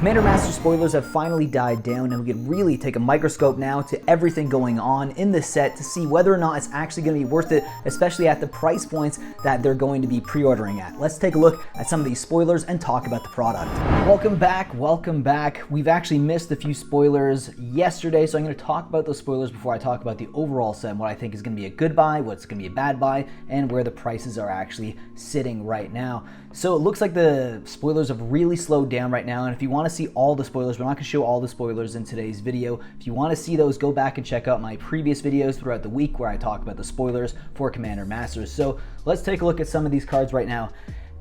Commander Master spoilers have finally died down, and we can really take a microscope now to everything going on in this set to see whether or not it's actually going to be worth it, especially at the price points that they're going to be pre-ordering at. Let's take a look at some of these spoilers and talk about the product. Welcome back, welcome back. We've actually missed a few spoilers yesterday, so I'm going to talk about those spoilers before I talk about the overall set, and what I think is going to be a good buy, what's going to be a bad buy, and where the prices are actually sitting right now. So it looks like the spoilers have really slowed down right now, and if you want to see all the spoilers, we're not going to show all the spoilers in today's video. If you want to see those, go back and check out my previous videos throughout the week where I talk about the spoilers for Commander Masters. So let's take a look at some of these cards right now.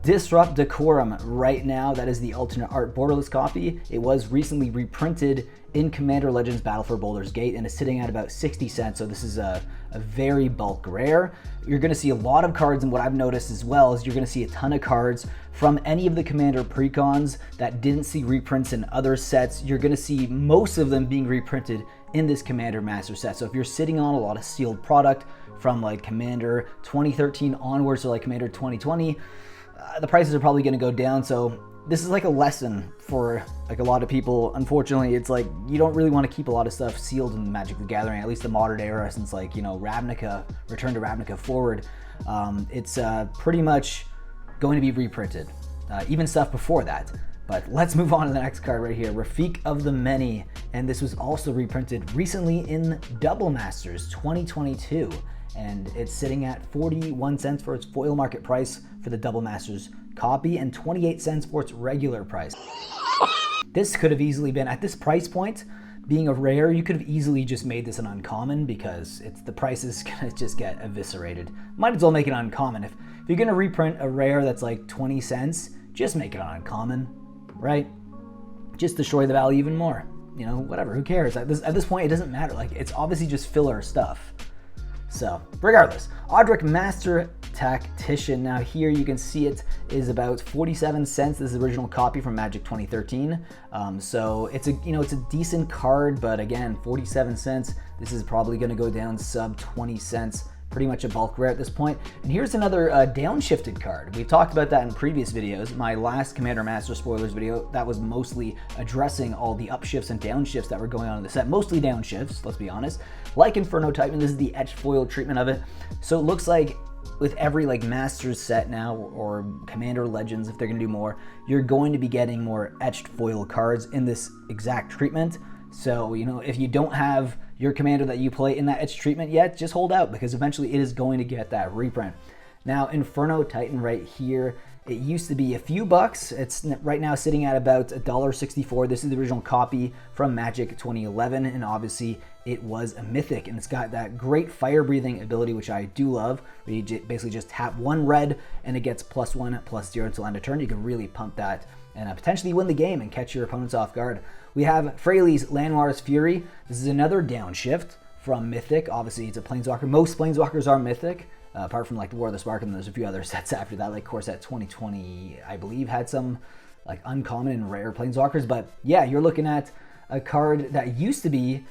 Disrupt Decorum right now, that is the alternate art borderless copy. It was recently reprinted in Commander Legends Battle for Baldur's Gate and is sitting at about 60 cents, so this is a very bulk rare. You're going to see a lot of cards, and what I've noticed as well is you're going to see a ton of cards from any of the Commander precons that didn't see reprints in other sets. You're going to see most of them being reprinted in this Commander Master set. So if you're sitting on a lot of sealed product from like Commander 2013 onwards to like Commander 2020, the prices are probably going to go down. So this is like a lesson for like a lot of people. Unfortunately, it's like you don't really want to keep a lot of stuff sealed in Magic the Gathering, at least the modern era, since like, you know, Ravnica, Return to Ravnica forward, it's pretty much going to be reprinted, even stuff before that. But let's move on to the next card right here, Rafik of the Many, and this was also reprinted recently in Double Masters 2022, and it's sitting at 41 cents for its foil market price for the Double Masters copy and 28 cents for its regular price. This could have easily been, at this price point, being a rare, you could have easily just made this an uncommon because the price is gonna just get eviscerated. Might as well make it uncommon. If you're gonna reprint a rare that's like 20 cents, just make it an uncommon, right? Just destroy the value even more. You know, whatever, who cares? At this point, it doesn't matter. Like, it's obviously just filler stuff. So, regardless, Audric Master Tactician. Now here you can see it is about 47 cents. This is the original copy from Magic 2013. So it's a decent card, but again, 47 cents. This is probably going to go down sub 20 cents. Pretty much a bulk rare at this point. And here's another downshifted card. We've talked about that in previous videos. My last Commander Master spoilers video, that was mostly addressing all the upshifts and downshifts that were going on in the set. Mostly downshifts, let's be honest. Like Inferno Titan, this is the etched foil treatment of it. So it looks like with every like Masters set now, or Commander Legends, if they're gonna do more, you're going to be getting more etched foil cards in this exact treatment. So, you know, if you don't have your commander that you play in that etched treatment yet, just hold out, because eventually it is going to get that reprint. Now, Inferno Titan right here, it used to be a few bucks. It's right now sitting at about $1.64. This is the original copy from Magic 2011, and obviously it was a mythic, and it's got that great fire breathing ability, which I do love, where you basically just tap one red and it gets +1/+0 until end of turn. You can really pump that and potentially win the game and catch your opponents off guard. We have Freyalise Llanowar's Fury. This is another downshift from Mythic. Obviously, it's a Planeswalker. Most Planeswalkers are Mythic, apart from like the War of the Spark, and there's a few other sets after that. Like Core Set 2020, I believe, had some like uncommon and rare Planeswalkers. But yeah, you're looking at a card that used to be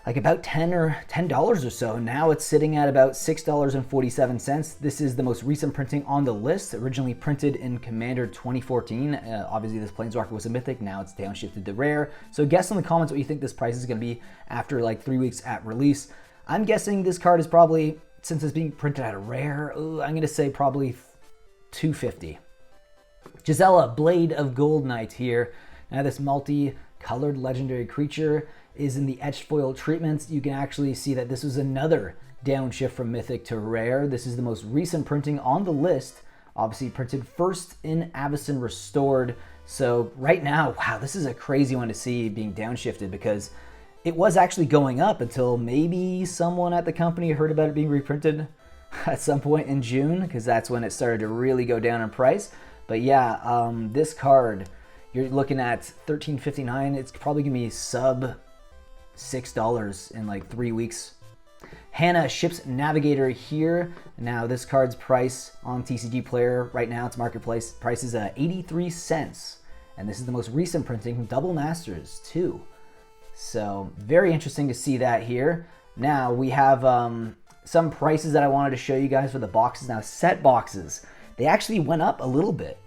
like about $10 or so. Now it's sitting at about $6.47. This is the most recent printing on the list, originally printed in Commander 2014. Obviously this Planeswalker was a mythic, now it's downshifted to rare. So guess in the comments what you think this price is going to be after like 3 weeks at release. I'm guessing this card is probably, since it's being printed at a rare, I'm going to say probably $2.50. Gisela, Blade of Gold Knight here. Now this multi-colored legendary creature is in the etched foil treatments. You can actually see that this was another downshift from Mythic to Rare. This is the most recent printing on the list, obviously printed first in Avacyn Restored. So right now, wow, this is a crazy one to see being downshifted, because it was actually going up until maybe someone at the company heard about it being reprinted at some point in June, because that's when it started to really go down in price. But yeah, this card, you're looking at $13.59. It's probably gonna be sub $6 in like 3 weeks. Hannah Ship's Navigator here. Now this card's price on TCG Player right now, its marketplace price is 83 cents, and this is the most recent printing from Double Masters too. So very interesting to see that here. Now we have some prices that I wanted to show you guys for the boxes. Now set boxes, they actually went up a little bit.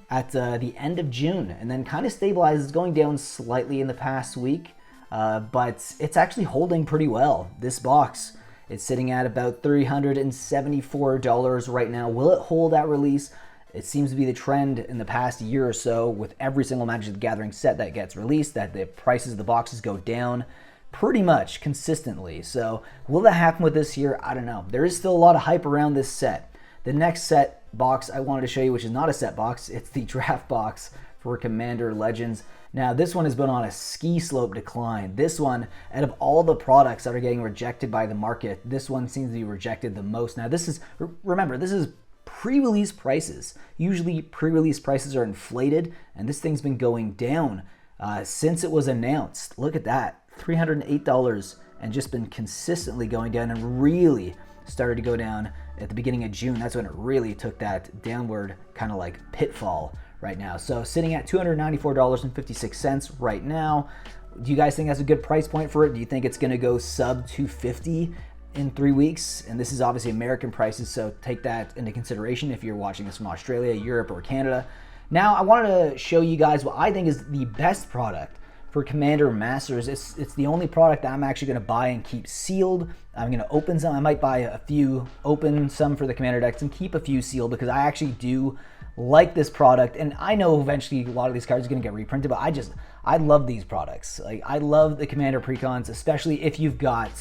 at the end of June, and then kind of stabilizes, going down slightly in the past week, but it's actually holding pretty well. This box, it's sitting at about $374 right now. Will it hold at release? It seems to be the trend in the past year or so with every single Magic the Gathering set that gets released, that the prices of the boxes go down pretty much consistently. So will that happen with this year? I don't know. There is still a lot of hype around this set. The next set box I wanted to show you, which is not a set box, it's the draft box for Commander Legends. Now this one has been on a ski slope decline. This one, out of all the products that are getting rejected by the market, this one seems to be rejected the most. Now this is, remember, this is pre-release prices. Usually pre-release prices are inflated, and this thing's been going down since it was announced. Look at that, $308, and just been consistently going down, and really started to go down at the beginning of June. That's when it really took that downward kind of like pitfall right now. So sitting at $294.56 right now. Do you guys think that's a good price point for it? Do you think it's going to go sub $250 in 3 weeks? And this is obviously American prices, so take that into consideration if you're watching this from Australia, Europe, or Canada. Now I wanted to show you guys what I think is the best product for Commander Masters. It's the only product that I'm actually going to buy and keep sealed. I'm going to open some. I might buy a few, open some for the Commander decks, and keep a few sealed, because I actually do like this product. And I know eventually a lot of these cards are going to get reprinted, but I love these products. Like, I love the Commander precons, especially if you've got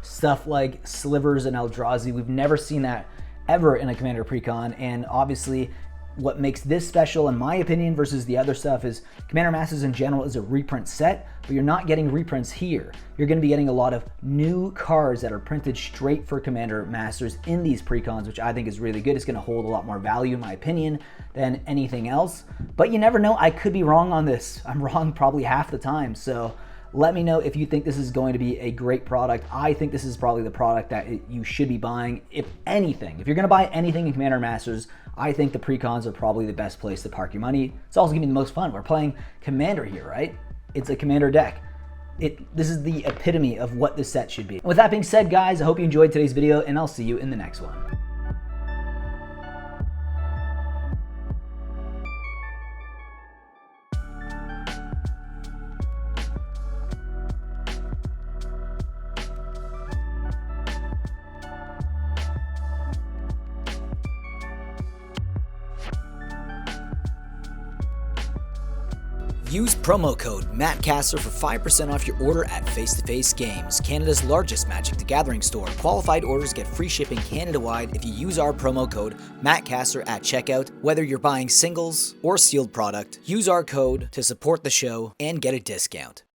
stuff like Slivers and Eldrazi. We've never seen that ever in a Commander precon, and obviously what makes this special, in my opinion, versus the other stuff is Commander Masters in general is a reprint set, but you're not getting reprints here. You're going to be getting a lot of new cards that are printed straight for Commander Masters in these precons, which I think is really good. It's going to hold a lot more value, in my opinion, than anything else. But you never know. I could be wrong on this. I'm wrong probably half the time. So let me know if you think this is going to be a great product. I think this is probably the product that you should be buying. If anything, if you're going to buy anything in Commander Masters, I think the precons are probably the best place to park your money. It's also going to be the most fun. We're playing Commander here, right? It's a Commander deck. This is the epitome of what this set should be. With that being said, guys, I hope you enjoyed today's video, and I'll see you in the next one. Use promo code Mattcaster for 5% off your order at Face to Face Games, Canada's largest Magic the Gathering store. Qualified orders get free shipping Canada-wide if you use our promo code Mattcaster at checkout. Whether you're buying singles or sealed product, use our code to support the show and get a discount.